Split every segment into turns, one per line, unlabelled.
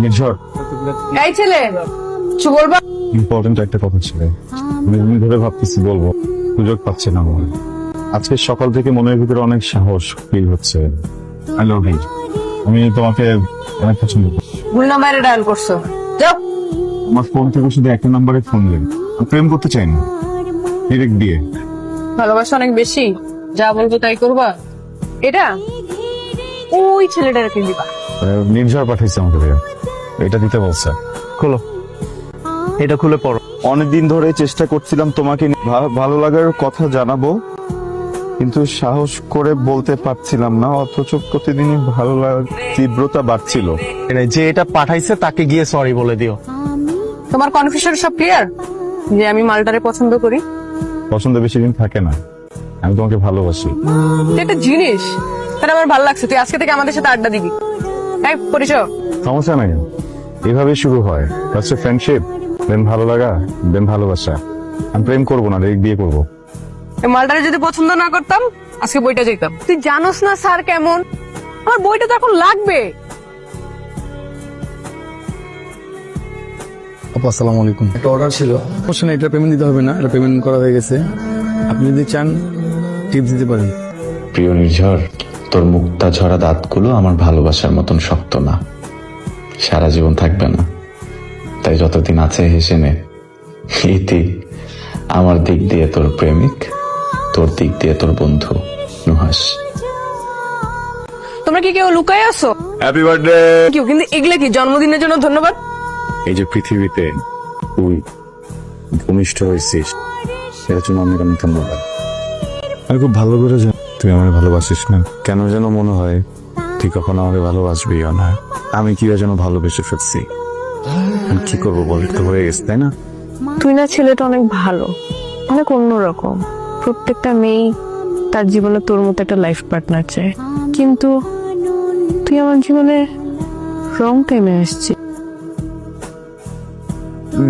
নির্ঝর,
এই ছেলে কিছু বলবা?
ইম্পর্টেন্ট একটা কথা ছিল, অনেকদিন ধরে ভাবতেছি বলবো, সুযোগ পাচ্ছি না বলে। আজকে সকাল থেকে মনের ভিতরে অনেক সাহস ফিল হচ্ছে। I love you. আমি তোমাকে অনেক পছন্দ করি।
ভুল নাম্বারে ডায়াল করছো, যাও।
আমার ফোন থেকে শুধু একটা নাম্বারে ফোন দিন। আমি প্রেম করতে চাই না, ডিরেক্ট বিয়ে।
ভালোবাসা অনেক বেশি, যা বলবো তাই করবা? এটা ওই ছেলেটাকে দিবা।
নির্ঝর পাঠাইছে আমাকে ভাইয়া, এটা দিতে বলছে। খোলো, এটা খুলে পড়ো। অনেকদিন ধরে চেষ্টা করছিলাম তোমাকে ভালো লাগার কথা জানাবো, কিন্তু সাহস করে বলতে পারছিলাম না, অথচ প্রতিদিনই ভালো লাগার তীব্রতা বাড়ছিল।
যে এটা পাঠাইছে তাকে গিয়ে সরি বলে দিও।
তোমার কনফিউশন সব ক্লিয়ার যে আমি মালটারে পছন্দ করি?
পছন্দ বেশি দিন থাকে না, আমি তোমাকে ভালোবাসি।
এটা জিনিস তাহলে আমার ভালো লাগছে, তুই আজকে থেকে আমাদের সাথে আড্ডা দিবি। এই পরিচয়।
সমস্যা নাই, এভাবে শুরু হয়। ফার্স্টে ফ্রেন্ডশিপ, দেন ভালো লাগা, দেন ভালোবাসা। আমি প্রেম করবো না, ডাইরেক্ট বিয়ে করবো।
এই মালটারে যদি পছন্দ না করতাম আজকে বইটা যেতাম। তুই জানোস না স্যার কেমন, আমার বইটা তো এখন লাগবে।
আপু আসসালামু আলাইকুম, একটা অর্ডার ছিল। অবশ্যই এটা পেমেন্ট দিতে হবে না, এটা পেমেন্ট করা হয়ে গেছে। আপনি যদি চান টিপস দিতে পারেন।
প্রিয় নির্ঝর, তোর মুক্তা ঝরা দাঁতগুলো আমার ভালোবাসার মতন শক্ত না, সারা জীবন থাকবে না, তাই যতদিন আছে হেসে নে। ইতি, আমার দিক দিয়ে তোর প্রেমিক, তোর দিক দিয়ে তোর বন্ধু নুহাস।
তোমরা কি কেউ লুকায় আছো?
Happy birthday.
কেউ কিন্তু এগুলা কি জন্মদিনের জন্য ধন্যবাদ?
এই যে পৃথিবীতে তুই ভূমিষ্ঠ হয়েছিস, এর জন্য অনেক অনেক ধন্যবাদ। আমি খুব ভালো করে জানি তুই আমাকে ভালোবাসিস না, কেন যেন মনে হয় তুই কখনো আমাকে ভালোবাসবি না। আমি কি যেন ভালোবেসে ফেলছি, আমি কি করবো বল, তো হয়ে গেছে তাই না?
তুই না ছেলেটা অনেক ভালো, অনেক অন্যরকম। প্রত্যেকটা মেয়ে তার জীবনে তোর মতো একটা লাইফ পার্টনার চায়, কিন্তু তুই আমার জীবনে রং টাইমে আসছিস।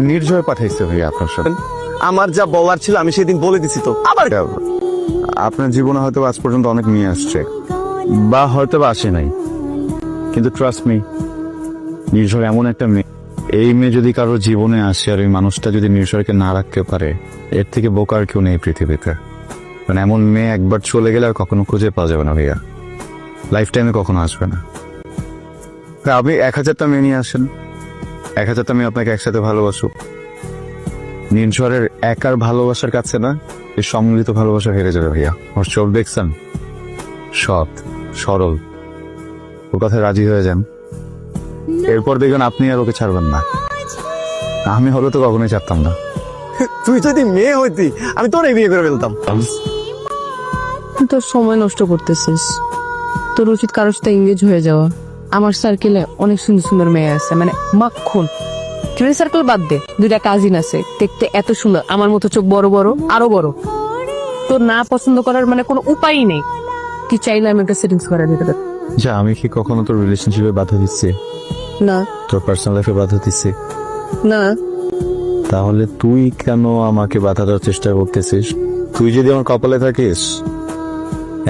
নির্ঝয় পাঠাইছে ভাই আপনার সাথে।
আমার যা বলার ছিল আমি সেদিন বলে দিছি তো। আবার
আপনার জীবনে হয়তো আজ পর্যন্ত অনেক মেয়ে আসছে, বা হয়তো বা আসে নাই, কিন্তু ট্রাস্ট মি, নির্ঝর এমন একটা মেয়ে, এই মেয়ে যদি কারোর জীবনে আসে আর ওই মানুষটা যদি নির্ঝরকে না রাখতে পারে, এর থেকে বোকার কেউ নেই পৃথিবীতে। মানে এমন মেয়ে একবার চলে গেলে আর কখনো খুঁজে পাওয়া যাবে না ভাইয়া, লাইফ টাইমে কখনো আসবে না। আপনি 1000টা মেয়ে নিয়ে আসেন, 1000টা মেয়ে আপনাকে একসাথে ভালোবাসুক, নির্ঝরের একার ভালোবাসার কাছে না এই সম্মিলিত ভালোবাসা হেরে যাবে ভাইয়া। ওর চোখ দেখছেন, সৎ সরল, ওর কথায় রাজি হয়ে যান, এরপর দেখবেন আপনি আর ওকে ছাড়বেন না। আমি হলে তো কখনোই ছাড়তাম না।
তুই যদি মেয়ে হইতি আমি তোর বিয়ে করে ফেলতাম।
তুই তোর সময় নষ্ট করতেছিস, তোর উচিত কারোর সাথে এঙ্গেজ হয়ে যাওয়া। আমার সার্কেলে অনেক সুন্দর সুন্দর মেয়ে আছে, মানে মাখন। ফ্রেন্ড সার্কেল বাদ দে, 2টা কাজিন আছে দেখতে এত সুন্দর, আমার মতো চোখ বড় বড়, আরো বড়। তোর না পছন্দ করার মানে কোনো উপায়ই নেই, তুই চাইলে আমি একটা সেটিংস করে দিতে পারি।
যা, আমি কি কখনো তোর রিলেশনশিপে বাধা দিচ্ছি?
না
তোর পার্সোনাল লাইফে বাধা দিচ্ছি?
না,
তাহলে তুই কেন আমাকে বাধা দেওয়ার চেষ্টা করতেছিস? তুই যদি আমার কপালে থাকিস,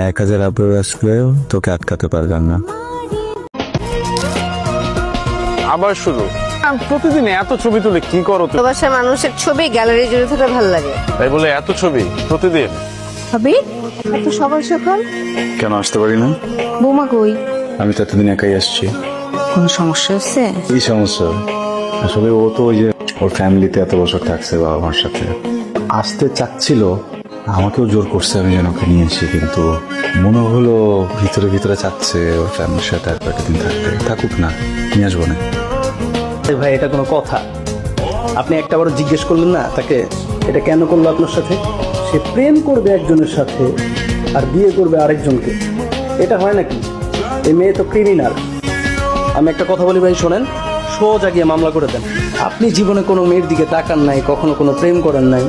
1000 আপেল আসলেও তোকে আটকাতে পারবেন না।
আবার শুরু। প্রতিদিন এত ছবি তুলে কি করো তুমি?
ভালোবাসা মানুষের ছবি গ্যালারি জুড়ে থাকা ভালো লাগে।
তাই বলে এত ছবি প্রতিদিন?
ভাবি এত সকাল সকাল
কেন আসতে পারি না?
বৌমা কই?
আমি তো এতদিন একাই আসছি।
কোন সমস্যা হচ্ছে?
কি সমস্যা? আসলে ও তো ওই যে ওর ফ্যামিলিতে এত বছর থাকছে বাবা মার সাথে, আসতে চাচ্ছিল, আমাকেও জোর করছে আমি যেন ওকে নিয়ে আসি, কিন্তু মনে হলো ভিতরে ভিতরে চাচ্ছে ওর ফ্যামিলির সাথে আর কয়েকটা দিন থাকতে। থাকুক না, নিয়ে আসবো না।
ভাই এটা কোনো কথা? আপনি একটা বার জিজ্ঞেস করলেন না তাকে এটা কেন করলো আপনার সাথে? সে প্রেম করবে একজনের সাথে আর বিয়ে করবে আরেকজনকে, এটা হয় নাকি? এই মেয়ে তো ক্রিমিনাল। আমি একটা কথা বলি ভাই, শোনেন, সোজা গিয়ে মামলা করে দেন। আপনি জীবনে কোনো মেয়ের দিকে তাকান নাই, কখনো কোনো প্রেম করেন নাই।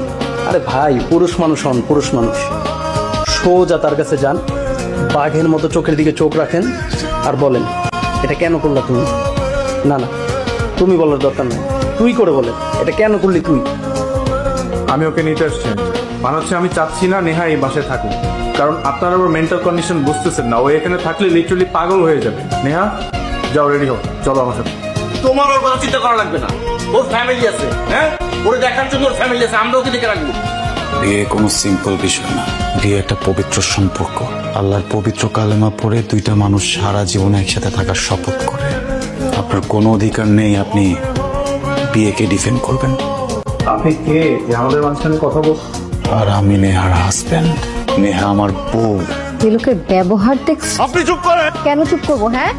আরে ভাই, পুরুষ মানুষ হন, পুরুষ মানুষ। সোজা তার কাছে যান, বাঘের মতো চোখের দিকে চোখ রাখেন আর বলেন এটা কেন করলা তুমি? না না, তুমি বলার দরকার নেই, তুই করে বলে এটা কেন করলি তুই।
আমি ওকে নিতে আসছি।
মানে হচ্ছে আমি চাচ্ছি না নেহা এই বাসায় থাকুক, কারণ আপনারা ওর মেন্টাল কন্ডিশন বুঝতেছেন না। ও এখানে থাকলে লিটারালি পাগল হয়ে যাবে। নেহা যাও, রেডি হও, চলো আমার সাথে।
তোমার ওর কথা চিন্তা করা লাগবে না, ওর ফ্যামিলি আছে, হ্যাঁ, ওরে দেখার জন্য ওর ফ্যামিলি আছে, আমরা ওকে দেখে রাখবো।
বিয়ে কোনো সিম্পল বিষয় না, বিয়ে একটা পবিত্র সম্পর্ক। আল্লাহর পবিত্র কালেমা পড়ে দুইটা মানুষ সারা জীবনে একসাথে থাকার শপথ করে। আপনার কোনো অধিকার নেই আপনি বিয়েকে ডিফেন্ড করবেন।
আপনি কে যে আমাদের মাঝখানে কথা বল?
আর আমি নেহার হাজবেন্ড, নেহা আমার বউ।
এই লোকের ব্যবহার দেখছ?
আপনি চুপ করেন।
কেন চুপ করবো? হ্যাঁ,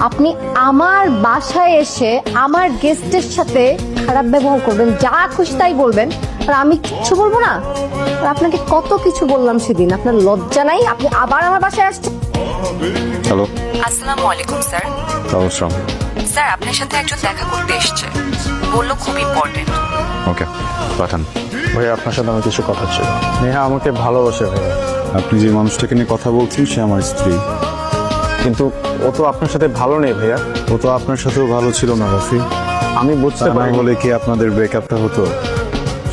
আপনি আমার বাসায় এসে আমার গেস্টের সাথে খারাপ ব্যবহার করবেন, যা খুশি তাই বলবেন, আর আমি কিচ্ছু বলবো না? আর আপনাকে কত কিছু বললাম সেদিন, আপনার লজ্জা নাই? আপনি আবার আমার বাসায় আসছেন।
হ্যালো,
আসসালামু আলাইকুম স্যার।
অবশ্যই।
স্যার আপনার সাথে একজন দেখা করতে এসেছে, বললো খুব ইম্পর্টেন্ট।
ওকে, পাঠান।
ভাই আপনার সাথে আমার কিছু কথা ছিল। নেহা আমাকে ভালোবাসে ভাই।
আপনি যে মানুষটাকে নিয়ে কথা বলছেন সে আমার স্ত্রী।
কিন্তু ও তো আপনার সাথে ভালো নেই ভাইয়া।
ও তো আপনার সাথেও ভালো ছিল না রাফি।
আমি বুঝতে
তাই
পারি
বলে কি আপনাদের ব্রেকআপটা হতো?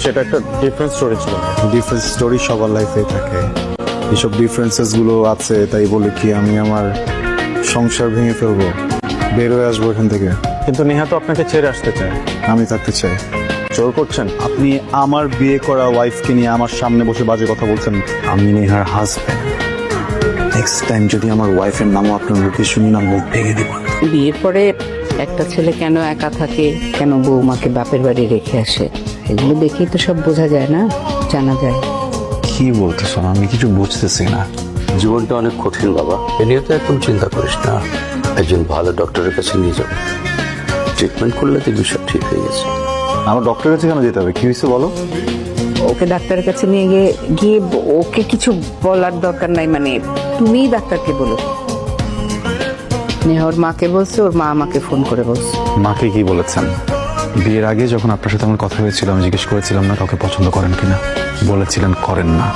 সেটা একটা ডিফারেন্ট স্টোরি ছিল।
ডিফারেন্স স্টোরি সবার লাইফে থাকে, এসব ডিফারেন্সেস গুলো আছে তাই বলে কি আমি আমার সংসার ভেঙে ফেলবো, বের হয়ে আসবো এখান থেকে?
কিন্তু নেহা তো আপনাকে ছেড়ে আসতে চায়।
আমি থাকতে চাই।
জোর করছেন?
আপনি আমার বিয়ে করা ওয়াইফকে নিয়ে আমার সামনে বসে বাজে কথা বলছেন।
আমি নেহার হাজবেন্ড। নেক্সট টাইম যদি আমার ওয়াইফের নামও আপনার মুখে শুনি না, মুখ ভেঙে দিব।
বিয়ের পরে একটা ছেলে কেন একা থাকে, কেন বৌমাকে বাপের বাড়ি রেখে আসে, এগুলো দেখেই তো সব বোঝা যায় না, জানা যায়।
কি বলতেছ? আমি কিছু বুঝতেছি না।
জীবনটা অনেক কঠিন বাবা, এ নিয়ে তো একদম চিন্তা করিস না। একজন ভালো ডক্টরের কাছে নিয়ে যাবো, ট্রিটমেন্ট করলে তো বিষয় ঠিক হয়ে গেছে।
আমার ডক্টরের কাছে কেন যেতে হবে? কি হয়েছে বলো?
ওকে ডাক্তারের কাছে নিয়ে গিয়ে ওকে কিছু বলার দরকার নাই, মানে তুমিই ডাক্তারকে বলো। নেহা ওর মাকে বলছে, ওর মা আমাকে ফোন করে বলছে।
মাকে কি বলেছেন? বিয়ের আগে যখন আপনার সাথে আমার কথা হয়েছিল আমি জিজ্ঞেস করেছিলাম না কাউকে পছন্দ করেন কিনা, বলেছিলেন করেন না।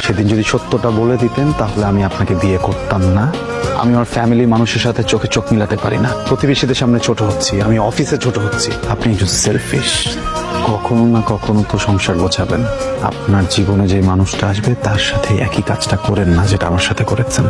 সেদিন যদি সত্যটা বলে দিতেন তাহলে আমি আপনাকে বিয়ে করতাম না। আমি আমার ফ্যামিলি মানুষের সাথে চোখে চোখ মিলাতে পারি না। প্রতিবেশীদের সামনে ছোট হচ্ছি, আমি অফিসে ছোট হচ্ছি। আপনি একজন সেলফিশ। কখনো না কখনো তো সংসার গোছাবেন। আপনার জীবনে যে মানুষটা আসবে তার সাথে একই কাজটা করেন না যেটা আমার সাথে করেছেন।